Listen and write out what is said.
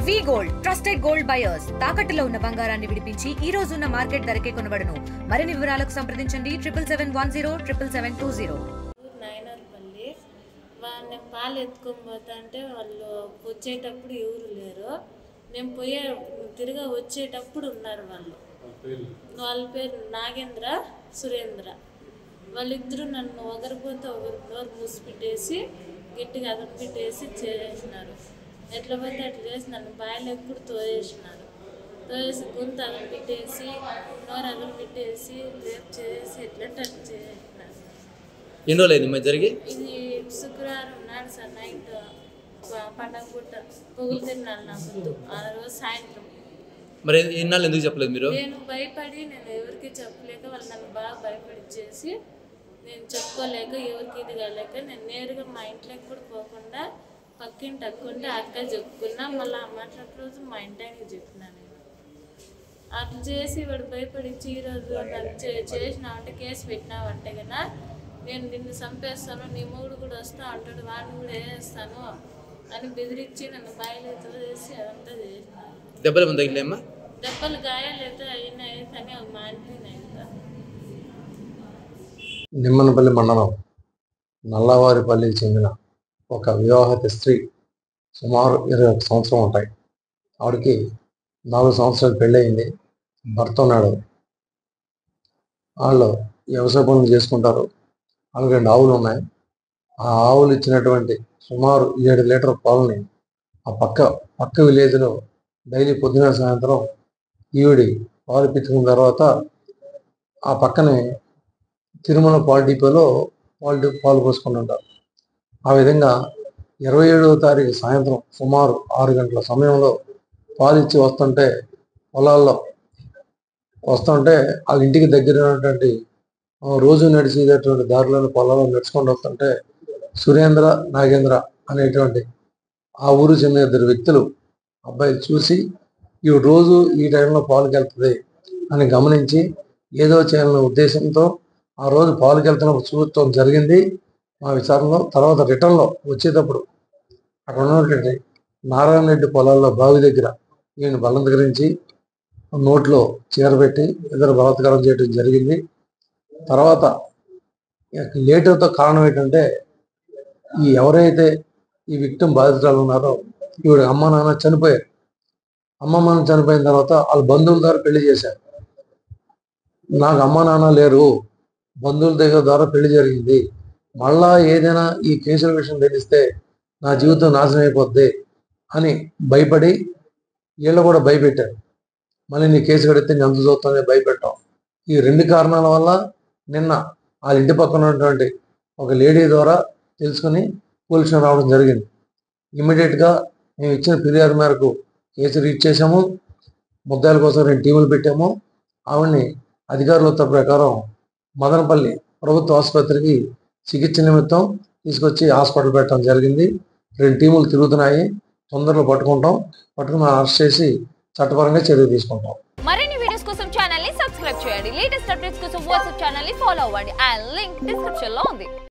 వి gold trusted gold buyers తాకట్టులో ఉన్న బంగారాన్ని విడిపించి ఈ రోజు ఉన్న మార్కెట్ ధరకే కొనబడును. మరిన్ని వివరాలకు సంప్రదించండి 7710772020. నాయనర్పల్లి వాళ్ళని పాలు ఎత్తుకొని పోతా అంటే వాళ్ళు వచ్చేటప్పుడు ఎవరు లేరు. నేను తిరిగా వచ్చేటప్పుడు ఉన్నారు వాళ్ళు. వాళ్ళ పేరు నాగేంద్ర, సురేంద్ర. వాళ్ళిద్దరూ నన్ను ఒకరిపోతే ఒకరి నోరు మూసిపెట్టేసి గట్టిగా అదపెట్టేసి చేసినారు. ఎట్లా పోతే అట్లా చేసి నన్ను బాయిలో ఎప్పుడు తోసేసినారు. తోసేసి గొంతు అదపెట్టేసి నోరు అదపెట్టేసి రేపు చేసి ఎట్లంటే అట్లా చేసినారు. ఎన్ని రోజులు అయింది జరిగి? ఇది శుక్రవారం నాడు సార్ నైట్ పండగ పుట్ట పొగులు తిన్నాను నా ముందు ఆ రోజు సాయంత్రం. మరి ఇన్నాళ్ళు ఎందుకు చెప్పలేదు మీరు? నేను భయపడి నేను ఎవరికి చెప్పలేక వాళ్ళు నన్ను బాగా భయపడిచ్చేసి నేను చెప్పుకోలేక ఎవరికి ఇది కాలేక నేను నేరుగా మా ఇంట్లోకి కూడా పోకుండా పక్కింటి అక్కుంటే అక్క చెప్పుకున్నా. మళ్ళీ ఆ మాట్లాడే రోజు మా ఇంటానికి చెప్పినా. నేను అట్లా చేసి వాడు భయపడిచ్చి ఈరోజు నన్ను చేసినావంటే కేసు పెట్టినావంటే కదా నేను నిన్ను చంపేస్తాను, నీ మూడు కూడా వస్తా అంటాడు, వాడిని కూడా వేసేస్తాను అని బెదిరించి నన్ను బాయిలతో చేసి అదంతా చేసినాను. దెబ్బలు ఏమైనా తగిలేమ్మా? దెబ్బలు గాయాలైతే అయినాయి కానీ అవి మానిపోయినాయి. నిమ్మనపల్లి మండలం నల్లవారిపల్లికి చెందిన ఒక వివాహిత స్త్రీ, సుమారు 21 సంవత్సరం ఉంటాయి. ఆవిడకి 4 సంవత్సరాలు పెళ్ళయింది. భర్త ఉన్నాడు. వాళ్ళు వ్యవసాయ పనులు చేసుకుంటారు. వాళ్ళకి 2 ఆవులు ఉన్నాయి. ఆ ఆవులు ఇచ్చినటువంటి సుమారు 7 లీటర్ పాలని ఆ పక్క విలేజ్లో డైలీ పొద్దున సాయంత్రం ఈవిడి పాలు పిచ్చుకున్న తర్వాత ఆ పక్కనే తిరుమల పాలు డిపోలో పాలు పోసుకుంటుంటారు. ఆ విధంగా 27వ తారీఖు సాయంత్రం సుమారు 6 గంటల సమయంలో పాలు ఇచ్చి వస్తుంటే పొలాల్లో వస్తుంటే వాళ్ళ ఇంటికి దగ్గర ఉన్నటువంటి రోజు నడిచేటటువంటి దారిలోని పొలాల్లో నడుచుకుంటూ వస్తుంటే సురేంద్ర, నాగేంద్ర అనేటువంటి ఆ ఊరు చెందిన 2 వ్యక్తులు అబ్బాయిలు చూసి ఈవిడ రోజు ఈ టైంలో పాలుకి వెళ్తుంది అని గమనించి ఏదో చేయాలనే ఉద్దేశంతో ఆ రోజు పాలుకి వెళ్తున్నప్పుడు చూడటం జరిగింది. మా విచారణలో తర్వాత రిటర్న్లో వచ్చేటప్పుడు అక్కడ ఉన్నటువంటి నారాయణ రెడ్డి పొలాల్లో బావి దగ్గర ఈయన బలత్కరించి నోట్లో చీరబెట్టి ఇద్దరు బలాత్కారం చేయడం జరిగింది. తర్వాత లేటుతో కారణం ఏంటంటే ఎవరైతే ఈ విక్టిమ్ బాధితురాలు ఉన్నారో ఈవిడ అమ్మ నాన్న చనిపోయారు. అమ్మ నాన్న చనిపోయిన తర్వాత వాళ్ళ బంధువుల ద్వారా పెళ్లి చేశారు. నాకు అమ్మ నాన్న లేరు, బంధువుల దగ్గర ద్వారా పెళ్లి జరిగింది, మళ్ళా ఏదైనా ఈ కేసుల విషయం తెలిస్తే నా జీవితం నాశనం అయిపోద్ది అని భయపడి వీళ్ళు కూడా భయపెట్టారు. మళ్ళీ నీ కేసు కడితే నేను ఎంత చూస్తానే భయపెట్టాం. ఈ 2 కారణాల వల్ల నిన్న వాళ్ళ ఇంటి పక్కన ఉన్నటువంటి ఒక లేడీ ద్వారా తెలుసుకుని పోలీస్ స్టేషన్ రావడం జరిగింది. ఇమ్మీడియట్గా మేము ఇచ్చిన ఫిర్యాదు మేరకు కేసు రీచ్ చేసాము. ముద్దాయిల కోసం 2 టీములు పెట్టాము. ఆవిడ్ని అధికారుల ఉత్తర్వు ప్రకారం మదనపల్లి ప్రభుత్వ ఆసుపత్రికి చికిత్స నిమిత్తం తీసుకొచ్చి హాస్పిటల్ పెట్టడం జరిగింది. 2 టీములు తిరుగుతున్నాయి. తొందరలో పట్టుకుని అరెస్ట్ చేసి చట్టపరంగా చర్య తీసుకుంటాం. మరిన్ని వీడియోస్ కోసం ఛానల్ ని సబ్స్క్రైబ్ చేయండి. లేటెస్ట్ అప్డేట్స్ కోసం వాట్సాప్ ఛానల్ ని ఫాలో అవ్వండి. ఆ లింక్ డిస్క్రిప్షన్ లో ఉంది.